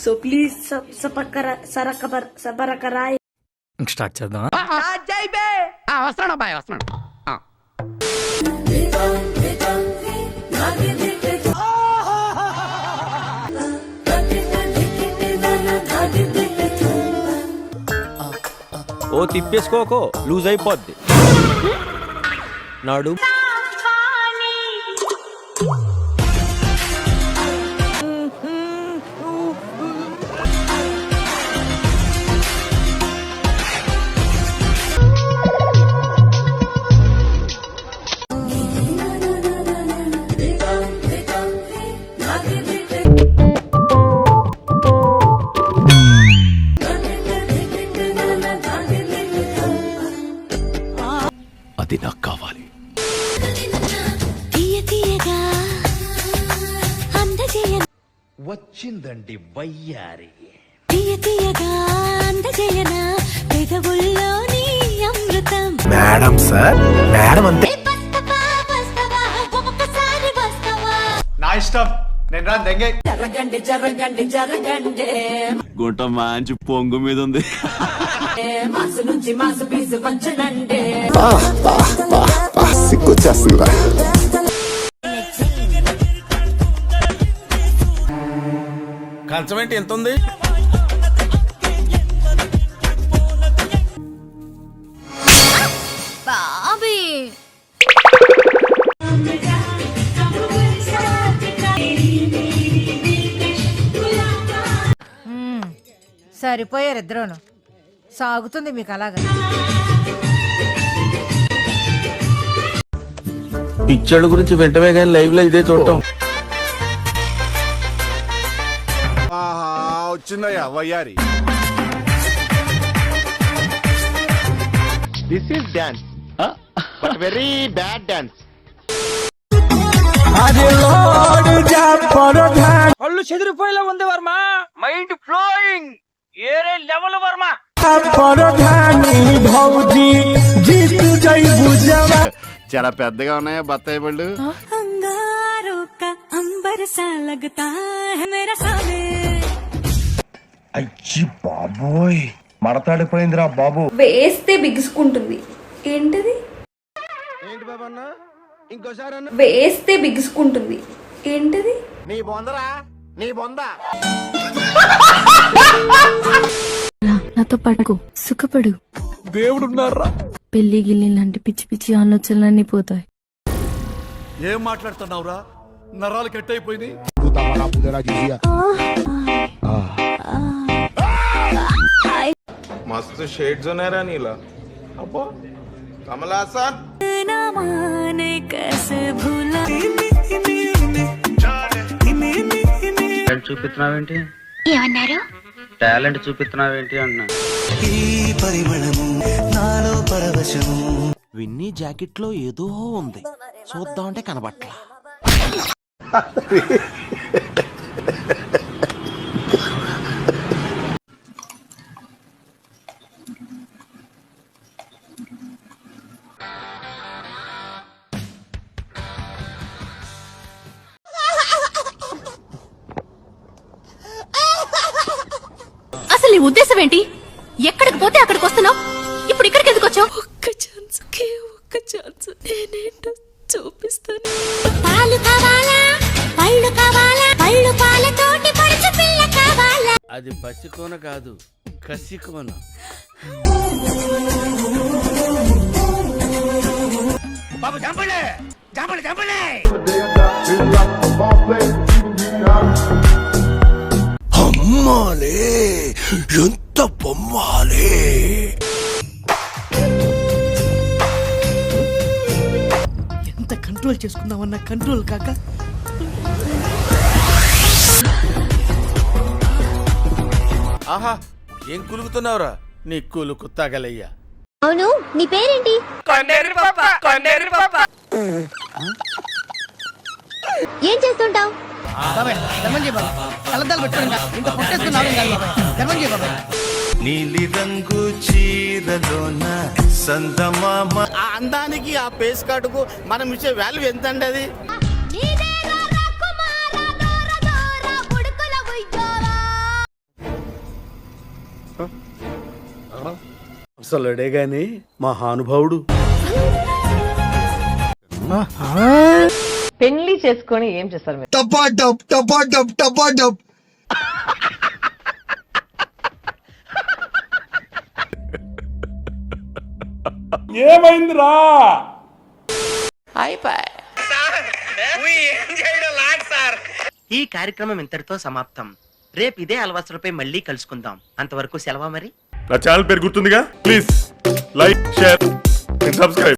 So please సబరకరాయ్. Start చేద్దాం. వస్తున్నాడు అబ్బాయి వస్తున్నాడు. ఓ తిప్పేసుకోకో లూజ్ అయిపోద్ది నాడు. అది నాకు కావాలి. వచ్చిందండి వయ్యారి. మేడం సార్ మేడం అంతే. నా ఇష్టం నేను రా దెంగే. జరగండి జరగండి జరగండి, గుంట మంచి పొంగు మీద ఉంది. మాసు నుంచి మాసు పీసు పంచనండి. సిగ్గుచ్చేస్తుందా? కంచం ఏంటి ఎంత ఉంది? బాబీ సరిపోయారు ఇద్దరును. సాగుతుంది మీకు అలాగా. పిచ్చడు గురించి వెంటనే కానీ లైవ్ లో ఇదే చూడటం. వచ్చిందయ్యా వయ్యారి. This is dance, but very bad dance. కళ్ళు చెదిరిపోయేలా ఉంది వర్మ. మైండ్ ఫ్లోయింగ్ ఏరే లెవెల్ వర్మ. చాలా పెద్దగా ఉన్నాయా బత్తాయి పళ్ళు? అయ్యి బాబోయ్ మడతాడిపోయిందిరా బాబు. వేస్తే బిగుసుకుంటుంది. ఏంటిది? ఏంటి బాబన్నా ఇంకోసారి అన్న. వేస్తే బిగుసుకుంటుంది. ఏంటిది? నీ బొందరా నీ బొంద. నాతో పడుకో, సుఖపడు. దేవుడున్నారా? పెళ్లి గిల్లి లాంటి పిచ్చి పిచ్చి ఆలోచనలన్నీ పోతాయి. ఏం మాట్లాడుతున్నావురా? నరాలు కట్ అయిపోయింది. మస్తు షేడ్స్ ఉన్నాయరా నీలా. అబ్బో కమలాసన్. చూపిస్తున్నావేంటి? ఏమన్నారు? టాలెంట్ చూపిస్తున్నావేంటి అంటున్నా. విన్నీ జాకెట్ లో ఏదో ఉంది, చూద్దామంటే కనబట్లా. అసలు నీ ఉద్దేశం ఏంటి? ఎక్కడికి పోతే అక్కడికి వస్తున్నావు. ఇప్పుడు ఇక్కడికి ఎందుకు వచ్చావు? ఒక్క ఛాన్స్ నేనేంటో చూపిస్తాను. పాలు కావాలా, పళ్ళు కావాలా, పళ్ళు పాలతోటి పడుచు పిల్ల కావాలా. అది పసికోన కాదు, కసికోన. బాబు చంపలే చంపలే చంపలే. అమ్మాలే ఎంత బొమ్మాలే. ఎంత కంట్రోల్ చేసుకుందామన్నా కంట్రోల్ కాక. ఆహా ఏం కులుకుతున్నావురా? నీ కులుకు తగలయ్యా. అవును, నీ పేరేంటి? కొండేరు పాప, కొండేరు పాప. ఏం చేస్తుంటావు? నీలి రంగు చీరలోన సందమామ. ఆ అందానికి ఆ పేస్ కార్డుకు మనం ఇచ్చే వాల్యూ ఎంత అండి అది? అసలుడే గాని మహానుభావుడు. పెళ్లి చేసుకొని ఏం చేస్తారు మీరు? ఏమైందిరా? ఈ కార్యక్రమం ఇంతటితో సమాప్తం. రేపు ఇదే అలవాసులపై మళ్ళీ కలుసుకుందాం. అంతవరకు సెలవా మరి. నా ఛానల్ పేరు గుర్తుందిగా? Please like, share and subscribe.